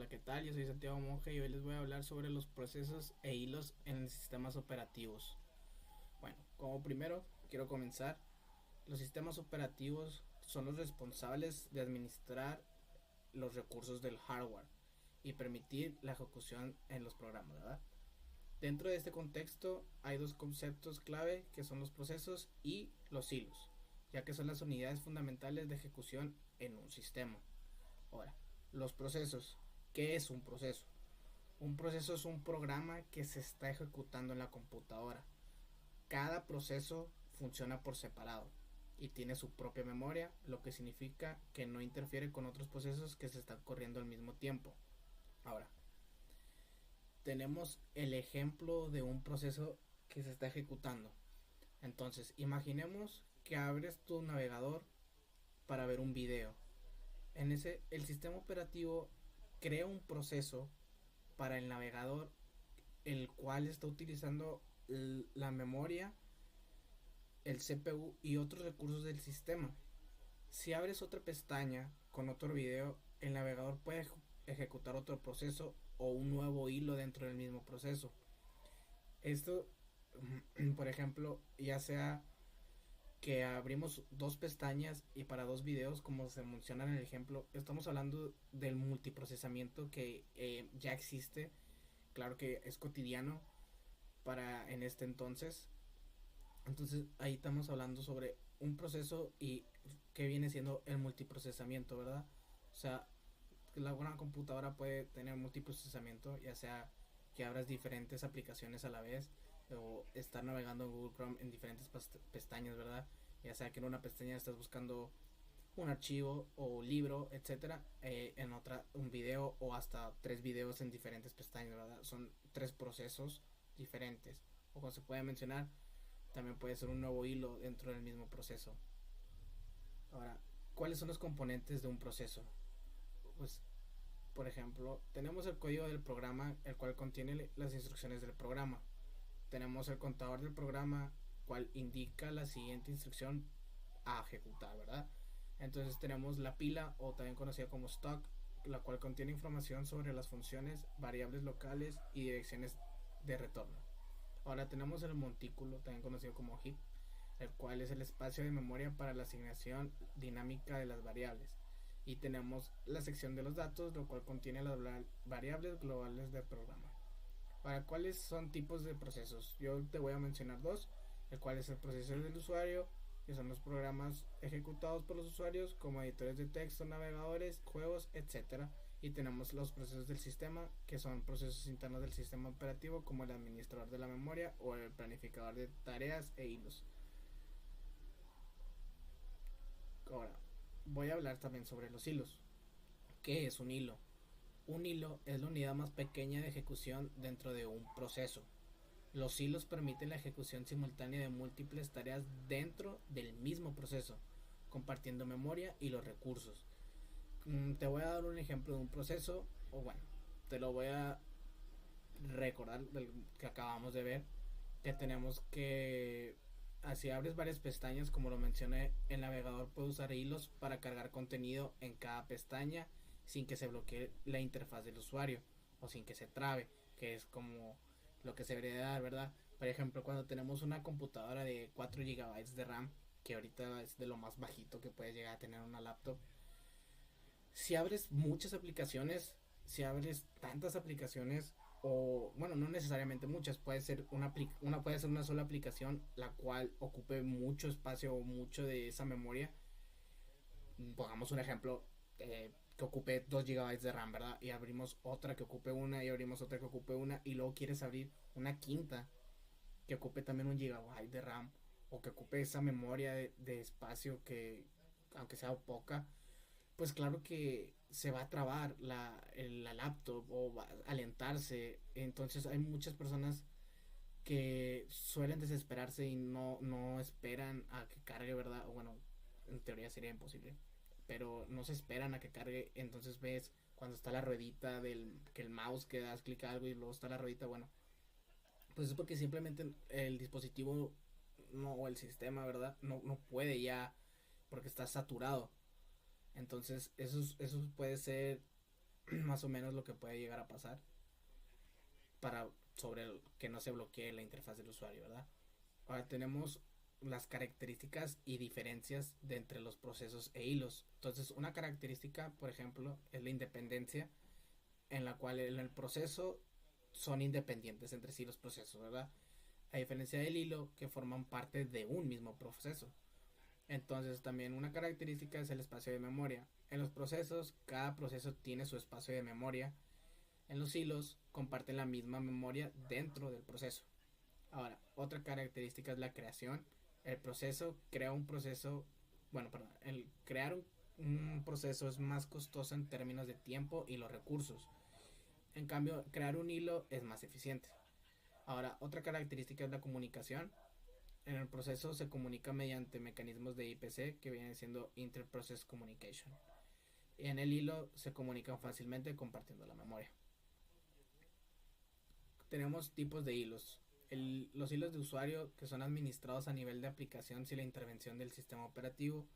Hola, ¿qué tal? Yo soy Santiago Monge y hoy les voy a hablar sobre los procesos e hilos en sistemas operativos. Bueno, como primero quiero comenzar, los sistemas operativos son los responsables de administrar los recursos del hardware y permitir la ejecución en los programas, ¿verdad? Dentro de este contexto hay dos conceptos clave que son los procesos y los hilos, ya que son las unidades fundamentales de ejecución en un sistema. Ahora, los procesos. ¿Qué es un proceso? Un proceso es un programa que se está ejecutando en la computadora. Cada proceso funciona por separado y tiene su propia memoria, lo que significa que no interfiere con otros procesos que se están corriendo al mismo tiempo. Ahora, tenemos el ejemplo de un proceso que se está ejecutando. Entonces, imaginemos que abres tu navegador para ver un video. El sistema operativo crea un proceso para el navegador, el cual está utilizando la memoria, el CPU y otros recursos del sistema. Si abres otra pestaña con otro video, el navegador puede ejecutar otro proceso o un nuevo hilo dentro del mismo proceso. Esto, por ejemplo, ya sea que abrimos dos pestañas y para dos videos, como se menciona en el ejemplo, estamos hablando del multiprocesamiento que ya existe. Claro que es cotidiano para en este entonces. Entonces ahí estamos hablando sobre un proceso y que viene siendo el multiprocesamiento, ¿verdad? O sea, la buena computadora puede tener multiprocesamiento, ya sea que abras diferentes aplicaciones a la vez o estar navegando en Google Chrome en diferentes pestañas, ¿verdad? Ya sea que en una pestaña estás buscando un archivo o libro, etcétera, en otra un video o hasta tres videos en diferentes pestañas, ¿verdad? Son tres procesos diferentes. O como se puede mencionar, también puede ser un nuevo hilo dentro del mismo proceso. Ahora, ¿cuáles son los componentes de un proceso? Pues, por ejemplo, tenemos el código del programa, el cual contiene las instrucciones del programa. Tenemos el contador del programa, cual indica la siguiente instrucción a ejecutar, ¿verdad? Entonces tenemos la pila, o también conocida como stock, la cual contiene información sobre las funciones, variables locales y direcciones de retorno. Ahora tenemos el montículo, también conocido como heap, el cual es el espacio de memoria para la asignación dinámica de las variables. Y tenemos la sección de los datos, lo cual contiene las variables globales del programa. Para cuáles son tipos de procesos, yo te voy a mencionar dos, el cual es el proceso del usuario, que son los programas ejecutados por los usuarios como editores de texto, navegadores, juegos, etcétera. Y tenemos los procesos del sistema, que son procesos internos del sistema operativo como el administrador de la memoria o el planificador de tareas e hilos. Ahora, voy a hablar también sobre los hilos. ¿Qué es un hilo? Un hilo es la unidad más pequeña de ejecución dentro de un proceso. Los hilos permiten la ejecución simultánea de múltiples tareas dentro del mismo proceso, compartiendo memoria y los recursos. Te voy a dar un ejemplo de un proceso, o bueno, te lo voy a recordar del que acabamos de ver, que tenemos que, así abres varias pestañas, como lo mencioné, el navegador puede usar hilos para cargar contenido en cada pestaña sin que se bloquee la interfaz del usuario o sin que se trabe, que es como lo que se debería dar, ¿verdad? Por ejemplo, cuando tenemos una computadora de 4 gigabytes de RAM, que ahorita es de lo más bajito que puede llegar a tener una laptop, si abres muchas aplicaciones, si abres tantas aplicaciones, o bueno, no necesariamente muchas, puede ser puede ser una sola aplicación la cual ocupe mucho espacio o mucho de esa memoria. Pongamos un ejemplo, que ocupe 2 gigabytes de RAM, ¿verdad? Y abrimos otra que ocupe una y abrimos otra que ocupe una y luego quieres abrir una quinta que ocupe también 1 gigabyte de RAM o que ocupe esa memoria de espacio que aunque sea poca, pues claro que se va a trabar la laptop o va a alentarse. Entonces hay muchas personas que suelen desesperarse y no esperan a que cargue, ¿verdad? O bueno, en teoría sería imposible, pero no se esperan a que cargue. Entonces ves cuando está la ruedita del que el mouse que das clic a algo y luego está la ruedita, bueno, pues es porque simplemente el dispositivo no, o el sistema, ¿verdad? No puede ya porque está saturado. Entonces eso puede ser más o menos lo que puede llegar a pasar para que no se bloquee la interfaz del usuario, ¿verdad? Ahora tenemos las características y diferencias de entre los procesos e hilos. Entonces, una característica, por ejemplo, es la independencia, en la cual en el proceso son independientes entre sí los procesos, ¿verdad? A diferencia del hilo, que forman parte de un mismo proceso. Entonces, también una característica es el espacio de memoria. En los procesos, cada proceso tiene su espacio de memoria. En los hilos, comparten la misma memoria dentro del proceso. Ahora, otra característica es la creación. El proceso crea un proceso, bueno, perdón, el crear un proceso es más costoso en términos de tiempo y los recursos. En cambio, crear un hilo es más eficiente. Ahora, otra característica es la comunicación. En el proceso se comunica mediante mecanismos de IPC que vienen siendo Inter-Process Communication. Y en el hilo se comunican fácilmente compartiendo la memoria. Tenemos tipos de hilos. Los hilos de usuario, que son administrados a nivel de aplicación sin la intervención del sistema operativo,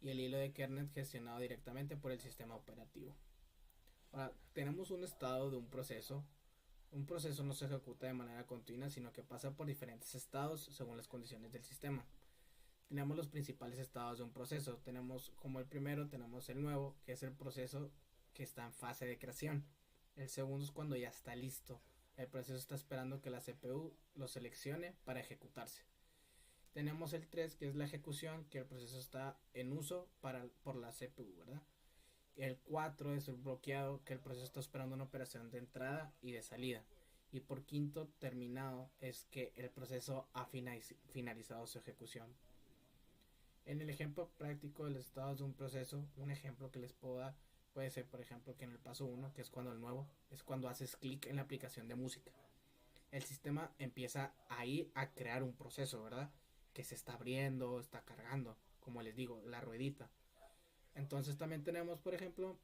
y el hilo de kernel gestionado directamente por el sistema operativo. Ahora, tenemos un estado de un proceso. Un proceso no se ejecuta de manera continua, sino que pasa por diferentes estados según las condiciones del sistema. Tenemos los principales estados de un proceso. Tenemos como el primero, tenemos el nuevo, que es el proceso que está en fase de creación. El segundo es cuando ya está listo. El proceso está esperando que la CPU lo seleccione para ejecutarse. Tenemos el 3, que es la ejecución, que el proceso está en uso por la CPU, ¿verdad? El 4 es el bloqueado, que el proceso está esperando una operación de entrada y de salida. Y por quinto, terminado, es que el proceso ha finalizado su ejecución. En el ejemplo práctico de los estados de un proceso, un ejemplo que les puedo dar puede ser, por ejemplo, que en el paso 1, que es cuando el nuevo, es cuando haces clic en la aplicación de música. El sistema empieza ahí a crear un proceso, ¿verdad? Que se está abriendo, está cargando, como les digo, la ruedita. Entonces también tenemos, por ejemplo,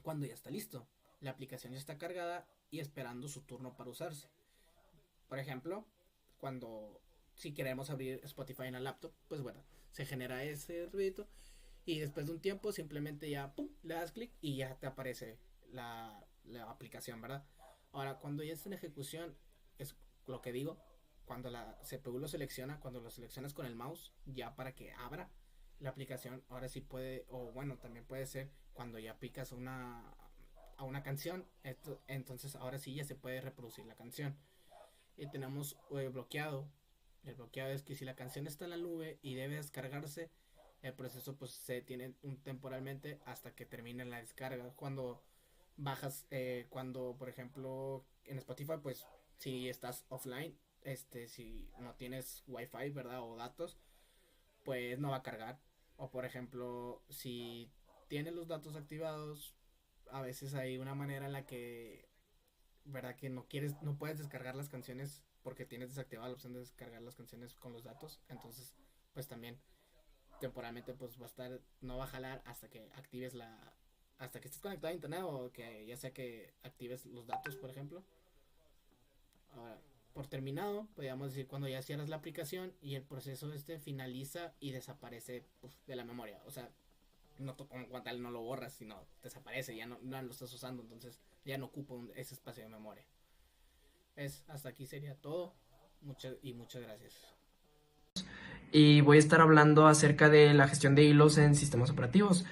cuando ya está listo. La aplicación ya está cargada y esperando su turno para usarse. Por ejemplo, si queremos abrir Spotify en la laptop, pues bueno, se genera ese ruidito y después de un tiempo simplemente ya pum, le das clic y ya te aparece la aplicación, ¿verdad? Ahora, cuando ya está en ejecución, es lo que digo, cuando la CPU lo selecciona, cuando lo seleccionas con el mouse, ya para que abra la aplicación, ahora sí puede, o bueno, también puede ser cuando ya picas a una canción, entonces ahora sí ya se puede reproducir la canción. Y tenemos bloqueado. El bloqueado es que si la canción está en la nube y debe descargarse, el proceso pues se detiene temporalmente hasta que termine la descarga. Cuando bajas, cuando por ejemplo en Spotify, pues si estás offline, si no tienes wifi, ¿verdad? O datos, pues no va a cargar. O por ejemplo, si tienes los datos activados, a veces hay una manera en la que, ¿verdad? Que no puedes descargar las canciones porque tienes desactivada la opción de descargar las canciones con los datos. Entonces, pues también temporalmente pues va a estar, no va a jalar hasta que estés conectado a internet o que ya sea que actives los datos, por ejemplo. Ahora, por terminado, podríamos decir cuando ya cierras la aplicación y el proceso finaliza y desaparece de la memoria. O sea, no como tal no lo borras, sino desaparece, ya no lo estás usando, entonces ya no ocupa ese espacio de memoria. Hasta aquí sería todo. Muchas gracias. Y voy a estar hablando acerca de la gestión de hilos en sistemas operativos.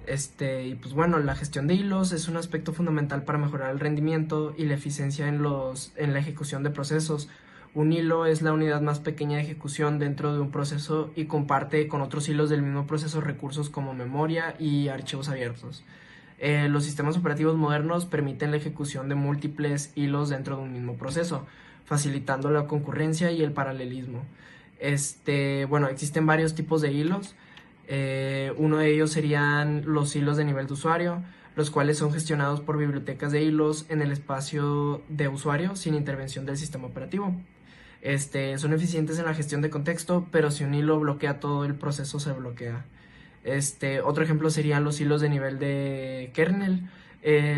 Y pues bueno, la gestión de hilos es un aspecto fundamental para mejorar el rendimiento y la eficiencia en la ejecución de procesos. Un hilo es la unidad más pequeña de ejecución dentro de un proceso y comparte con otros hilos del mismo proceso recursos como memoria y archivos abiertos. Los sistemas operativos modernos permiten la ejecución de múltiples hilos dentro de un mismo proceso, facilitando la concurrencia y el paralelismo. Bueno, existen varios tipos de hilos. Uno de ellos serían los hilos de nivel de usuario, los cuales son gestionados por bibliotecas de hilos en el espacio de usuario sin intervención del sistema operativo. Son eficientes en la gestión de contexto, pero si un hilo bloquea todo el proceso se bloquea. Otro ejemplo serían los hilos de nivel de kernel,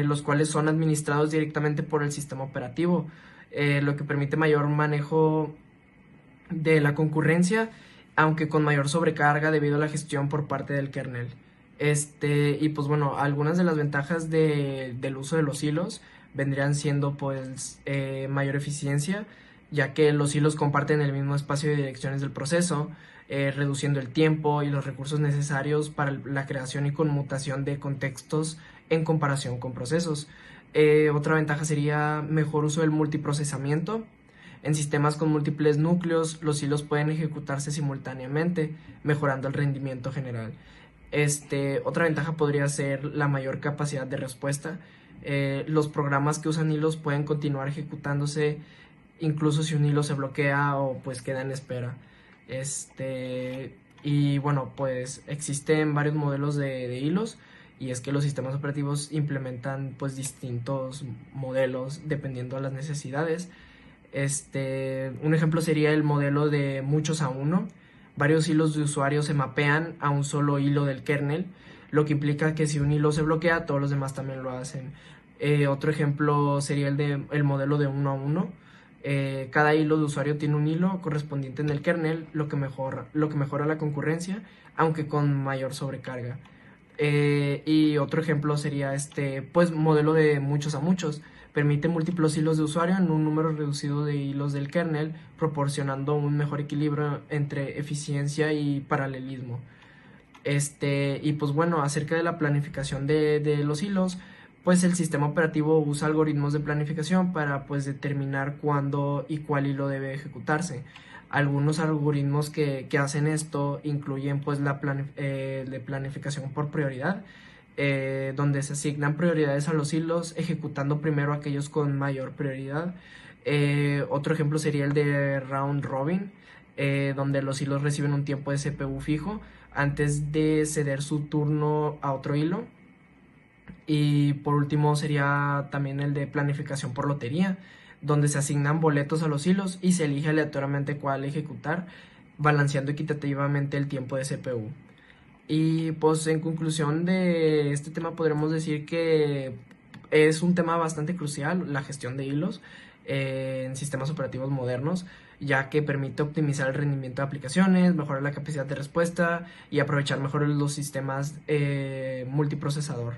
los cuales son administrados directamente por el sistema operativo, lo que permite mayor manejo de la concurrencia, aunque con mayor sobrecarga debido a la gestión por parte del kernel. Y pues bueno, algunas de las ventajas del uso de los hilos vendrían siendo pues mayor eficiencia, ya que los hilos comparten el mismo espacio de direcciones del proceso, reduciendo el tiempo y los recursos necesarios para la creación y conmutación de contextos en comparación con procesos. Otra ventaja sería mejor uso del multiprocesamiento. En sistemas con múltiples núcleos, los hilos pueden ejecutarse simultáneamente, mejorando el rendimiento general. Otra ventaja podría ser la mayor capacidad de respuesta. Los programas que usan hilos pueden continuar ejecutándose incluso si un hilo se bloquea o pues queda en espera. Y bueno, pues existen varios modelos de hilos, y es que los sistemas operativos implementan pues distintos modelos dependiendo de las necesidades. Un ejemplo sería el modelo de muchos a uno. Varios hilos de usuario se mapean a un solo hilo del kernel, lo que implica que si un hilo se bloquea, todos los demás también lo hacen. Otro ejemplo sería el modelo de uno a uno. Cada hilo de usuario tiene un hilo correspondiente en el kernel, lo que mejora la concurrencia, aunque con mayor sobrecarga. Y otro ejemplo sería pues modelo de muchos a muchos. Permite múltiples hilos de usuario en un número reducido de hilos del kernel, proporcionando un mejor equilibrio entre eficiencia y paralelismo. Y pues bueno, acerca de la planificación de los hilos, pues el sistema operativo usa algoritmos de planificación para pues determinar cuándo y cuál hilo debe ejecutarse. Algunos algoritmos que hacen esto incluyen pues de planificación por prioridad, donde se asignan prioridades a los hilos, ejecutando primero aquellos con mayor prioridad. Otro ejemplo sería el de round robin, donde los hilos reciben un tiempo de CPU fijo antes de ceder su turno a otro hilo. Y por último sería también el de planificación por lotería, donde se asignan boletos a los hilos y se elige aleatoriamente cuál ejecutar, balanceando equitativamente el tiempo de CPU. Y pues en conclusión de este tema podremos decir que es un tema bastante crucial la gestión de hilos en sistemas operativos modernos, ya que permite optimizar el rendimiento de aplicaciones, mejorar la capacidad de respuesta y aprovechar mejor los sistemas multiprocesador.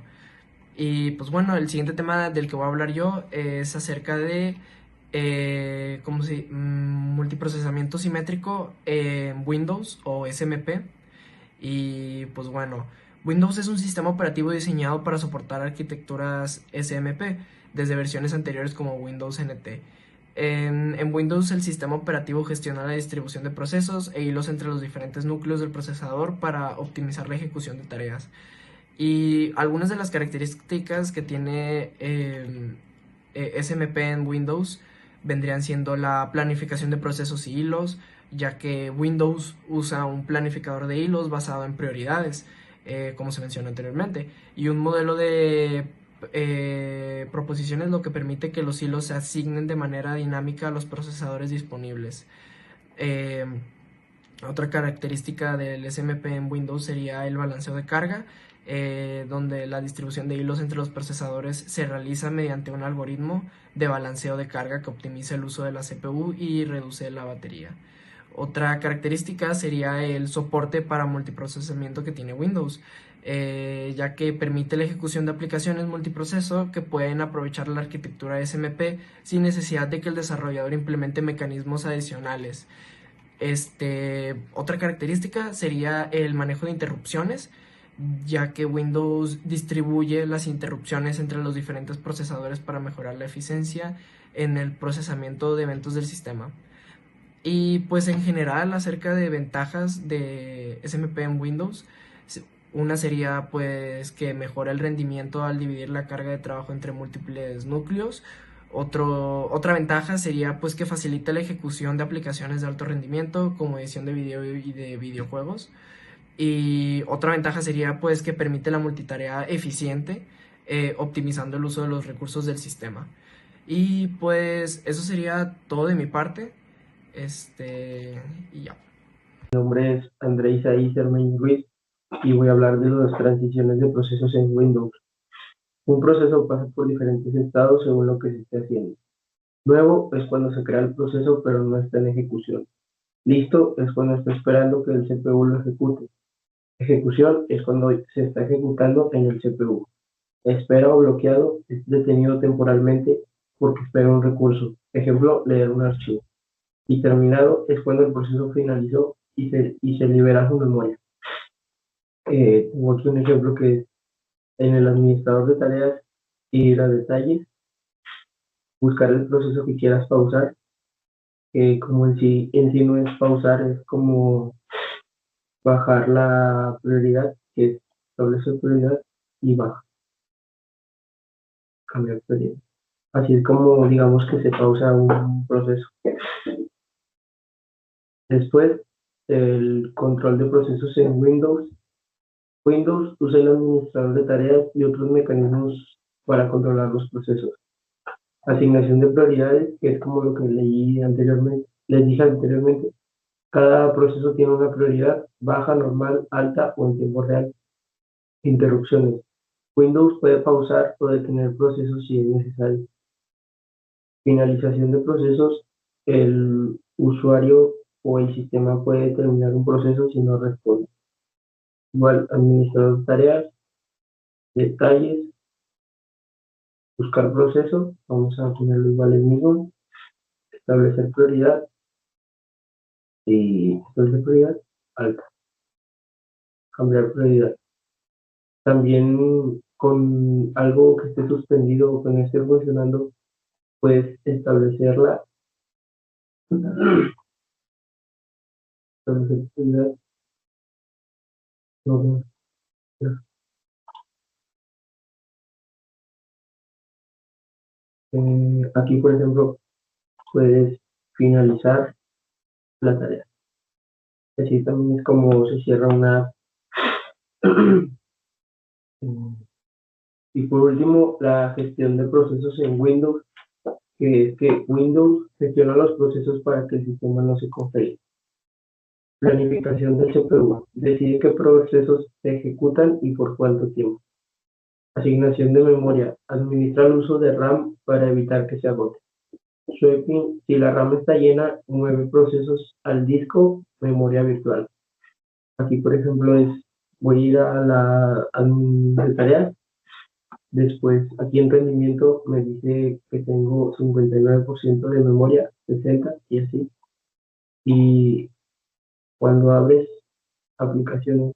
Y pues bueno, el siguiente tema del que voy a hablar yo es acerca de multiprocesamiento simétrico en Windows o SMP. Y pues bueno, Windows es un sistema operativo diseñado para soportar arquitecturas SMP desde versiones anteriores como Windows NT. En Windows el sistema operativo gestiona la distribución de procesos e hilos entre los diferentes núcleos del procesador para optimizar la ejecución de tareas. Y algunas de las características que tiene SMP en Windows vendrían siendo la planificación de procesos y hilos, ya que Windows usa un planificador de hilos basado en prioridades, como se mencionó anteriormente, y un modelo de proposiciones, lo que permite que los hilos se asignen de manera dinámica a los procesadores disponibles. Eh, Otra característica del SMP en Windows sería el balanceo de carga, donde la distribución de hilos entre los procesadores se realiza mediante un algoritmo de balanceo de carga que optimiza el uso de la CPU y reduce la batería. Otra característica sería el soporte para multiprocesamiento que tiene Windows, ya que permite la ejecución de aplicaciones multiproceso que pueden aprovechar la arquitectura SMP sin necesidad de que el desarrollador implemente mecanismos adicionales. Otra característica sería el manejo de interrupciones, ya que Windows distribuye las interrupciones entre los diferentes procesadores para mejorar la eficiencia en el procesamiento de eventos del sistema. Y pues en general acerca de ventajas de SMP en Windows, una sería pues que mejora el rendimiento al dividir la carga de trabajo entre múltiples núcleos. Otra ventaja sería pues que facilita la ejecución de aplicaciones de alto rendimiento como edición de video y de videojuegos. Y otra ventaja sería pues que permite la multitarea eficiente, optimizando el uso de los recursos del sistema. Y pues eso sería todo de mi parte. Y ya. Mi nombre es André Isaí Cermeño Ruiz y voy a hablar de las transiciones de procesos en Windows. Un proceso pasa por diferentes estados según lo que se esté haciendo. Nuevo es cuando se crea el proceso pero no está en ejecución. Listo es cuando está esperando que el CPU lo ejecute. Ejecución es cuando se está ejecutando en el CPU. Espera o bloqueado es detenido temporalmente porque espera un recurso. Ejemplo, leer un archivo. Y terminado es cuando el proceso finalizó y se libera su memoria. Tengo aquí un ejemplo que es en el administrador de tareas, ir a detalles, buscar el proceso que quieras pausar, que como en sí no es pausar, es como bajar la prioridad, que es establece prioridad y baja, cambiar prioridad. Así es como digamos que se pausa un proceso. Después, el control de procesos en Windows. Windows usa el administrador de tareas y otros mecanismos para controlar los procesos. Asignación de prioridades, que es como lo que les dije anteriormente. Cada proceso tiene una prioridad, baja, normal, alta o en tiempo real. Interrupciones. Windows puede pausar o detener procesos si es necesario. Finalización de procesos. El usuario o el sistema puede terminar un proceso si no responde. Igual, administrador de tareas, detalles, buscar proceso. Vamos a ponerlo igual el mismo. Establecer prioridad y establecer prioridad alta. Cambiar prioridad. También con algo que esté suspendido o que no esté funcionando, puedes establecerla, establecer prioridad, no, no, aquí, por ejemplo, puedes finalizar la tarea. Así también es como se cierra una. Y por último, la gestión de procesos en Windows, que es que Windows gestiona los procesos para que el sistema no se congele. Planificación del CPU. Decide qué procesos se ejecutan y por cuánto tiempo. Asignación de memoria. Administra el uso de RAM para evitar que se agote. Sweeping. Si la RAM está llena, mueve procesos al disco, memoria virtual. Aquí, por ejemplo, voy a ir a de tareas. Después, aquí en rendimiento me dice que tengo 59% de memoria, 60 y así. Y cuando abres aplicaciones,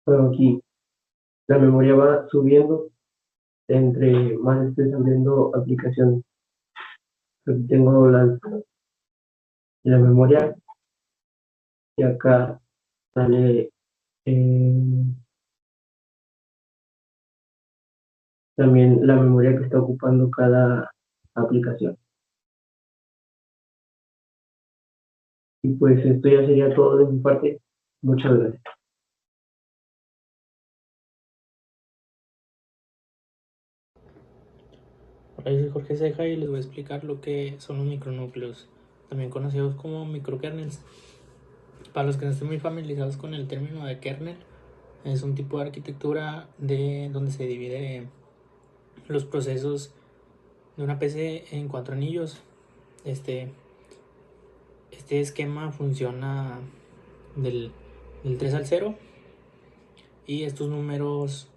bueno, aquí la memoria va subiendo entre más estés abriendo aplicaciones. Aquí tengo la memoria y acá sale también la memoria que está ocupando cada aplicación. Y pues esto ya sería todo de mi parte. Muchas gracias. Hola, yo soy Jorge Ceja y les voy a explicar lo que son los micronúcleos, también conocidos como microkernels. Para los que no estén muy familiarizados con el término de kernel, es un tipo de arquitectura donde se divide los procesos de una PC en 4 anillos. Este, este esquema funciona del 3 al 0 y estos números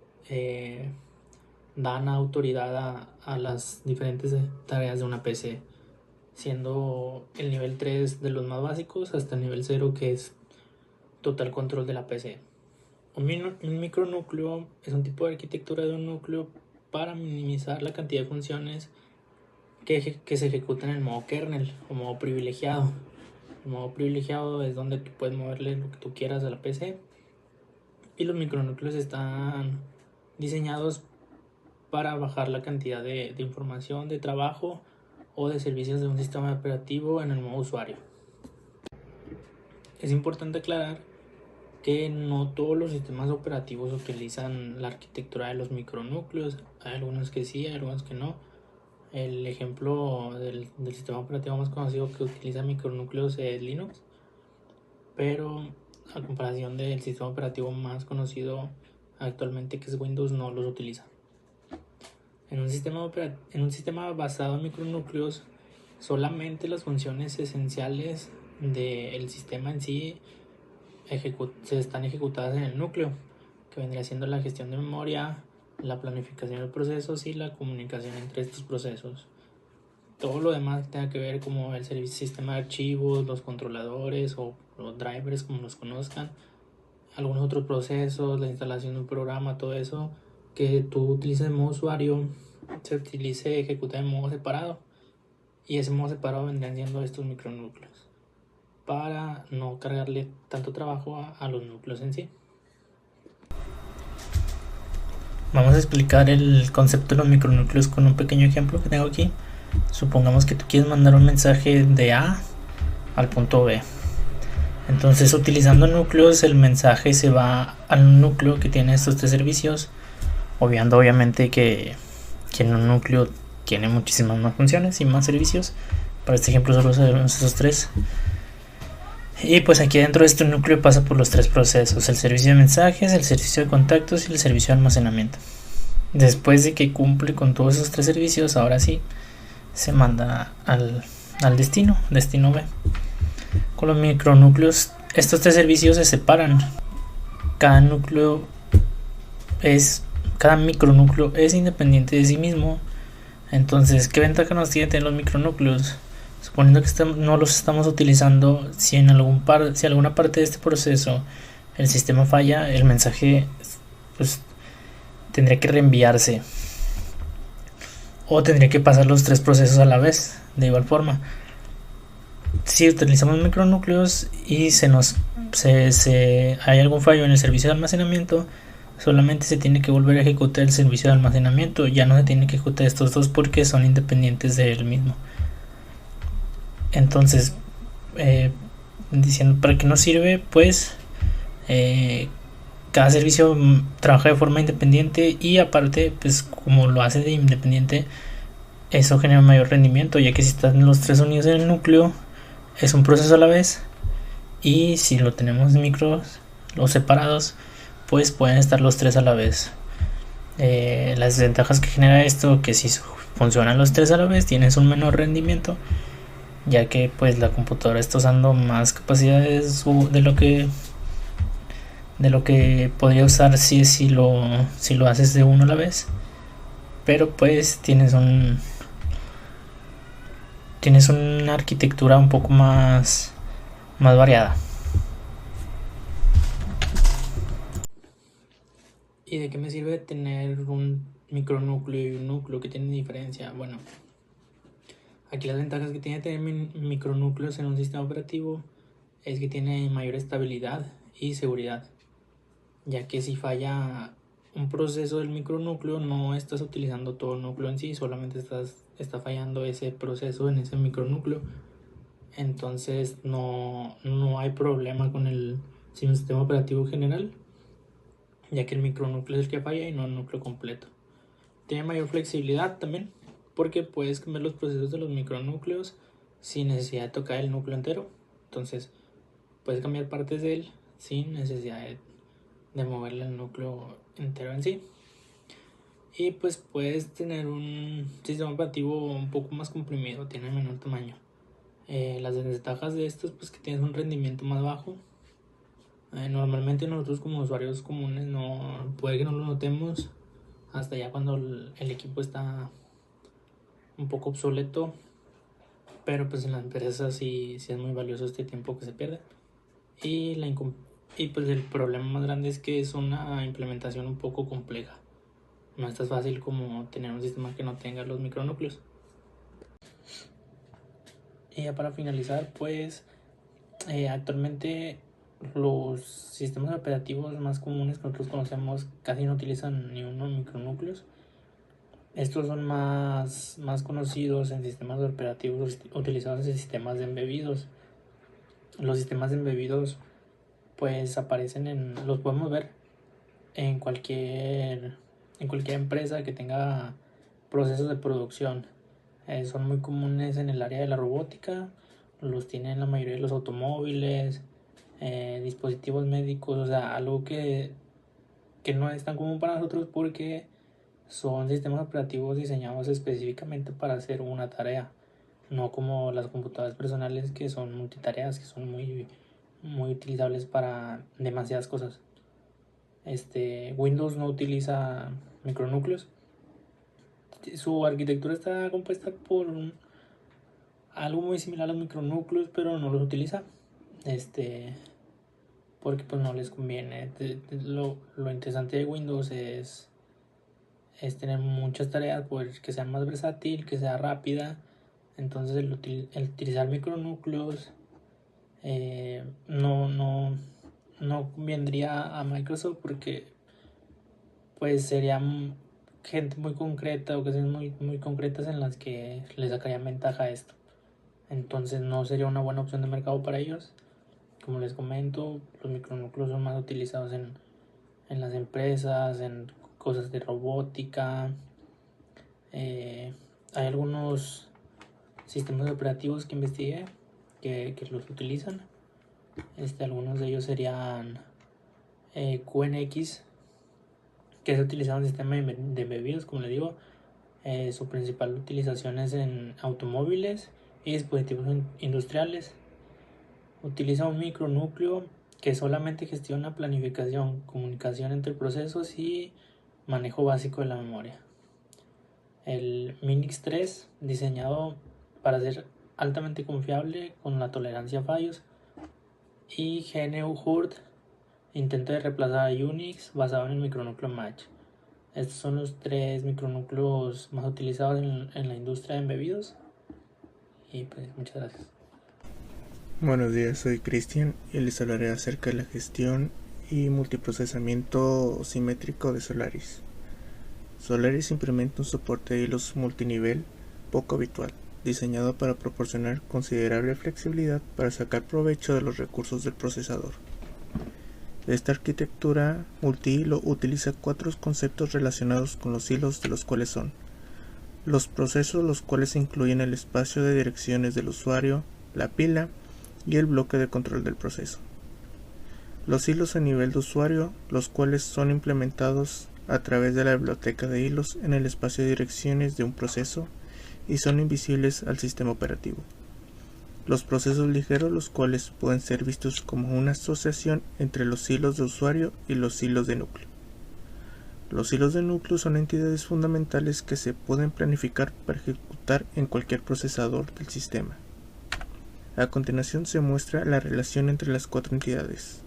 dan autoridad a las diferentes tareas de una PC, siendo el nivel 3 de los más básicos hasta el nivel 0, que es total control de la PC. Un micronúcleo es un tipo de arquitectura de un núcleo para minimizar la cantidad de funciones que se ejecutan en el modo kernel o modo privilegiado. El modo privilegiado es donde tú puedes moverle lo que tú quieras a la PC, y los micronúcleos están diseñados para bajar la cantidad de información, de trabajo o de servicios de un sistema operativo en el modo usuario. Es importante aclarar que no todos los sistemas operativos utilizan la arquitectura de los micronúcleos. Hay algunos que sí, hay algunos que no. El ejemplo del sistema operativo más conocido que utiliza micronúcleos es Linux, pero a comparación del sistema operativo más conocido actualmente, que es Windows, no los utiliza. En un sistema basado en micronúcleos, solamente las funciones esenciales del sistema en sí se están ejecutadas en el núcleo, que vendría siendo la gestión de memoria, la planificación de procesos y la comunicación entre estos procesos. Todo lo demás que tenga que ver, como el sistema de archivos, los controladores o los drivers, como los conozcan, algunos otros procesos, la instalación de un programa, todo eso que tú utilices en modo usuario, se ejecuta en modo separado, y ese modo separado vendrían siendo estos micronúcleos, para no cargarle tanto trabajo a los núcleos en sí. Vamos a explicar el concepto de los micronúcleos con un pequeño ejemplo que tengo aquí. Supongamos que tú quieres mandar un mensaje de A al punto B. Entonces, utilizando núcleos, el mensaje se va al núcleo que tiene estos tres servicios, obviando obviamente que en un núcleo tiene muchísimas más funciones y más servicios. Para este ejemplo solo sabemos esos tres. Y pues aquí dentro de este núcleo pasa por los tres procesos: el servicio de mensajes, el servicio de contactos y el servicio de almacenamiento. Después de que cumple con todos esos tres servicios, ahora sí se manda al destino B. Con los micronúcleos, estos tres servicios se separan. Cada micronúcleo es independiente de sí mismo. Entonces, ¿qué ventaja nos tienen tener los micronúcleos? Suponiendo que no los estamos utilizando, si alguna parte de este proceso el sistema falla, el mensaje pues tendría que reenviarse, o tendría que pasar los tres procesos a la vez. De igual forma, si utilizamos micronúcleos y hay algún fallo en el servicio de almacenamiento, solamente se tiene que volver a ejecutar el servicio de almacenamiento, ya no se tiene que ejecutar estos dos porque son independientes de él mismo. Entonces, diciendo para qué nos sirve, pues cada servicio trabaja de forma independiente, y aparte, pues como lo hace de independiente, eso genera mayor rendimiento, ya que si están los tres unidos en el núcleo, es un proceso a la vez, y si lo tenemos micros o separados, pues pueden estar los tres a la vez. Las desventajas que genera esto, que si funcionan los tres a la vez, tienes un menor rendimiento, ya que pues la computadora está usando más capacidades de lo que podría usar si lo haces de uno a la vez. Pero pues tienes una arquitectura un poco más variada. ¿Y de qué me sirve tener un micronúcleo y un núcleo que tienen diferencia? Bueno, aquí las ventajas que tiene tener micronúcleos en un sistema operativo es que tiene mayor estabilidad y seguridad, ya que si falla un proceso del micronúcleo, no estás utilizando todo el núcleo en sí, solamente está fallando ese proceso en ese micronúcleo. Entonces no hay problema con el sistema operativo general, ya que el micronúcleo es el que falla y no el núcleo completo. Tiene mayor flexibilidad también, porque puedes cambiar los procesos de los micronúcleos sin necesidad de tocar el núcleo entero. Entonces puedes cambiar partes de él sin necesidad de moverle el núcleo entero en sí. Y pues puedes tener un sistema operativo un poco más comprimido, tiene menor tamaño. Las desventajas de esto es pues que tienes un rendimiento más bajo. Normalmente nosotros como usuarios comunes puede que no lo notemos hasta ya cuando el equipo está un poco obsoleto, pero pues en las empresas sí es muy valioso este tiempo que se pierde. Y pues el problema más grande es que es una implementación un poco compleja. No es tan fácil como tener un sistema que no tenga los micronúcleos. Y ya para finalizar, pues actualmente los sistemas operativos más comunes que nosotros conocemos casi no utilizan ni uno micronúcleos. Estos son más conocidos en sistemas operativos utilizados en sistemas de embebidos. Los sistemas de embebidos pues los podemos ver en cualquier empresa que tenga procesos de producción. Son muy comunes en el área de la robótica, los tienen la mayoría de los automóviles, dispositivos médicos, o sea, algo que no es tan común para nosotros porque son sistemas operativos diseñados específicamente para hacer una tarea, no como las computadoras personales que son multitareas, que son muy utilizables para demasiadas cosas. Windows no utiliza micronúcleos. Su arquitectura está compuesta por algo muy similar a los micronúcleos, pero no los utiliza. Porque pues no les conviene. Lo interesante de Windows es tener muchas tareas, pues que sea más versátil, que sea rápida. Entonces el utilizar micronúcleos no convendría a Microsoft porque pues serían gente muy concreta, ocasiones muy concretas en las que les sacarían ventaja a esto. Entonces no sería una buena opción de mercado para ellos. Como les comento, los micronúcleos son más utilizados en las empresas, en cosas de robótica. Hay algunos sistemas operativos que investigué que los utilizan. Algunos de ellos serían QNX, que es utilizado en sistema de embebidos, como les digo. Su principal utilización es en automóviles y dispositivos industriales. Utiliza un micronúcleo que solamente gestiona planificación, comunicación entre procesos y manejo básico de la memoria. El Minix 3, diseñado para ser altamente confiable con la tolerancia a fallos. Y GNU Hurt intenta reemplazar a Unix basado en el micronúcleo Match. Estos son los 3 micronúcleos más utilizados en la industria de embebidos. Y pues muchas gracias. Buenos días, soy Cristian y les hablaré acerca de la gestión y multiprocesamiento simétrico de Solaris. Solaris implementa un soporte de hilos multinivel poco habitual, diseñado para proporcionar considerable flexibilidad para sacar provecho de los recursos del procesador. Esta arquitectura multihilo utiliza 4 conceptos relacionados con los hilos, de los cuales son los procesos, los cuales incluyen el espacio de direcciones del usuario, la pila y el bloque de control del proceso. Los hilos a nivel de usuario, los cuales son implementados a través de la biblioteca de hilos en el espacio de direcciones de un proceso y son invisibles al sistema operativo. Los procesos ligeros, los cuales pueden ser vistos como una asociación entre los hilos de usuario y los hilos de núcleo. Los hilos de núcleo son entidades fundamentales que se pueden planificar para ejecutar en cualquier procesador del sistema. A continuación se muestra la relación entre las 4 entidades.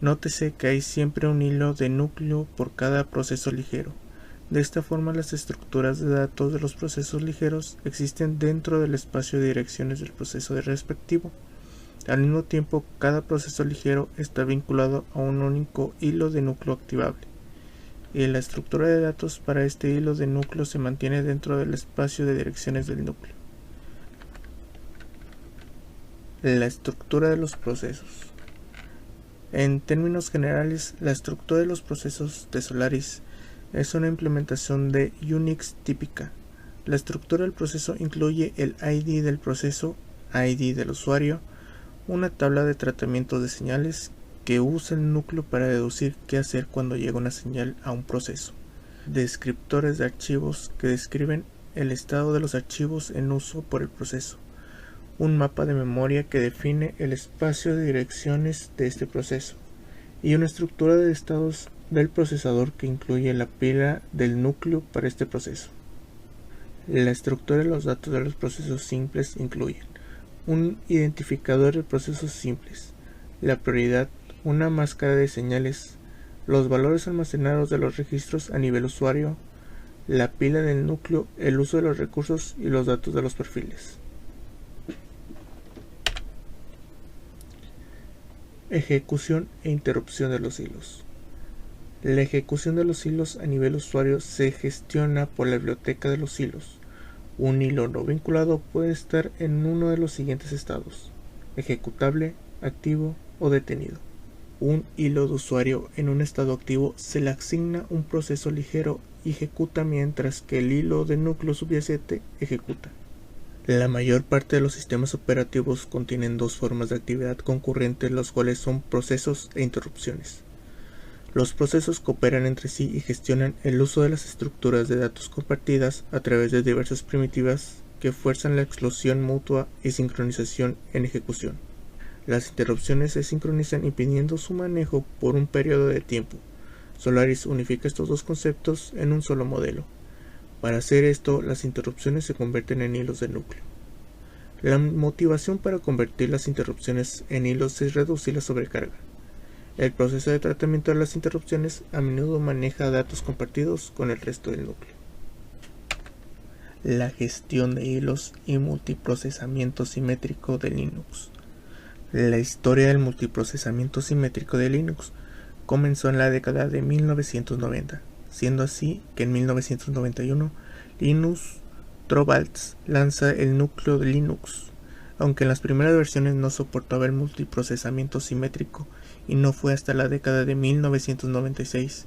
Nótese que hay siempre un hilo de núcleo por cada proceso ligero. De esta forma, las estructuras de datos de los procesos ligeros existen dentro del espacio de direcciones del proceso respectivo. Al mismo tiempo, cada proceso ligero está vinculado a un único hilo de núcleo activable, y la estructura de datos para este hilo de núcleo se mantiene dentro del espacio de direcciones del núcleo. La estructura de los procesos. En términos generales, la estructura de los procesos de Solaris es una implementación de Unix típica. La estructura del proceso incluye el ID del proceso, ID del usuario, una tabla de tratamientos de señales que usa el núcleo para deducir qué hacer cuando llega una señal a un proceso, descriptores de archivos que describen el estado de los archivos en uso por el proceso, un mapa de memoria que define el espacio de direcciones de este proceso, y una estructura de estados del procesador que incluye la pila del núcleo para este proceso. La estructura de los datos de los procesos simples incluyen un identificador de procesos simples, la prioridad, una máscara de señales, los valores almacenados de los registros a nivel usuario, la pila del núcleo, el uso de los recursos y los datos de los perfiles. Ejecución e interrupción de los hilos. La ejecución de los hilos a nivel usuario se gestiona por la biblioteca de los hilos. Un hilo no vinculado puede estar en uno de los siguientes estados: ejecutable, activo o detenido. Un hilo de usuario en un estado activo se le asigna un proceso ligero y ejecuta mientras que el hilo de núcleo subyacente ejecuta. La mayor parte de los sistemas operativos contienen dos formas de actividad concurrentes, los cuales son procesos e interrupciones. Los procesos cooperan entre sí y gestionan el uso de las estructuras de datos compartidas a través de diversas primitivas que fuerzan la exclusión mutua y sincronización en ejecución. Las interrupciones se sincronizan impidiendo su manejo por un periodo de tiempo. Solaris unifica estos dos conceptos en un solo modelo. Para hacer esto, las interrupciones se convierten en hilos de núcleo. La motivación para convertir las interrupciones en hilos es reducir la sobrecarga. El proceso de tratamiento de las interrupciones a menudo maneja datos compartidos con el resto del núcleo. La gestión de hilos y multiprocesamiento simétrico de Linux. La historia del multiprocesamiento simétrico de Linux comenzó en la década de 1990, siendo así que en 1991 Linus Torvalds lanza el núcleo de Linux, aunque en las primeras versiones no soportaba el multiprocesamiento simétrico, y no fue hasta la década de 1996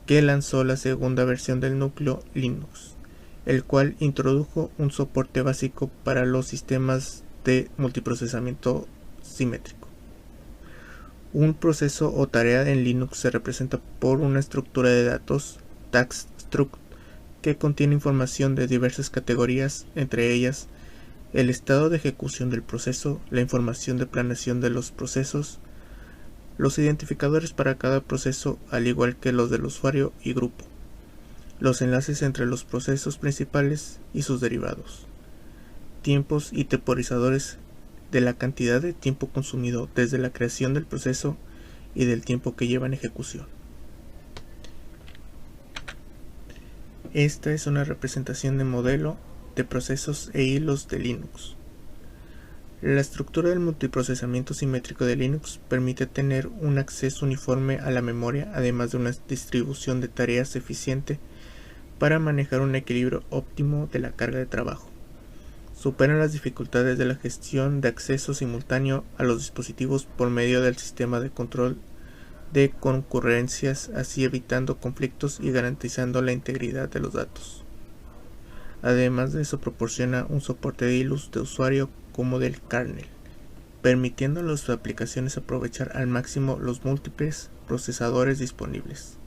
que lanzó la segunda versión del núcleo Linux, el cual introdujo un soporte básico para los sistemas de multiprocesamiento simétrico. Un proceso o tarea en Linux se representa por una estructura de datos, task struct, que contiene información de diversas categorías, entre ellas el estado de ejecución del proceso, la información de planeación de los procesos, los identificadores para cada proceso, al igual que los del usuario y grupo, los enlaces entre los procesos principales y sus derivados, tiempos y temporizadores de la cantidad de tiempo consumido desde la creación del proceso y del tiempo que lleva en ejecución. Esta es una representación de modelo de procesos e hilos de Linux. La estructura del multiprocesamiento simétrico de Linux permite tener un acceso uniforme a la memoria, además de una distribución de tareas eficiente para manejar un equilibrio óptimo de la carga de trabajo. Superan las dificultades de la gestión de acceso simultáneo a los dispositivos por medio del sistema de control de concurrencias, así evitando conflictos y garantizando la integridad de los datos. Además de eso, proporciona un soporte de hilos de usuario como del kernel, permitiendo a las aplicaciones aprovechar al máximo los múltiples procesadores disponibles.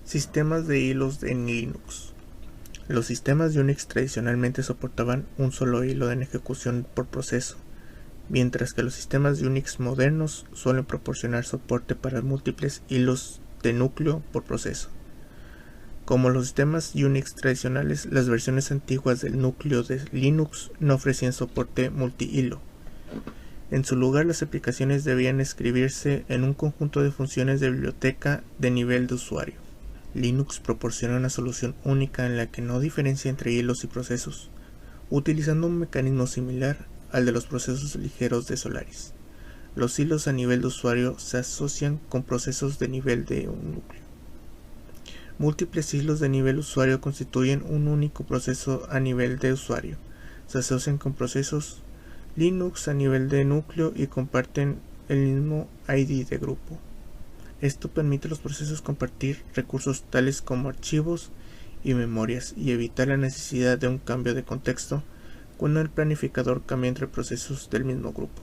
Sistemas de hilos en Linux. Los sistemas de Unix tradicionalmente soportaban un solo hilo en ejecución por proceso, mientras que los sistemas de Unix modernos suelen proporcionar soporte para múltiples hilos de núcleo por proceso. Como los sistemas Unix tradicionales, las versiones antiguas del núcleo de Linux no ofrecían soporte multihilo. En su lugar, las aplicaciones debían escribirse en un conjunto de funciones de biblioteca de nivel de usuario. Linux proporciona una solución única en la que no diferencia entre hilos y procesos, utilizando un mecanismo similar al de los procesos ligeros de Solaris. Los hilos a nivel de usuario se asocian con procesos de nivel de un núcleo. Múltiples hilos de nivel usuario constituyen un único proceso a nivel de usuario. Se asocian con procesos Linux a nivel de núcleo y comparten el mismo ID de grupo. Esto permite a los procesos compartir recursos tales como archivos y memorias y evitar la necesidad de un cambio de contexto cuando el planificador cambia entre procesos del mismo grupo.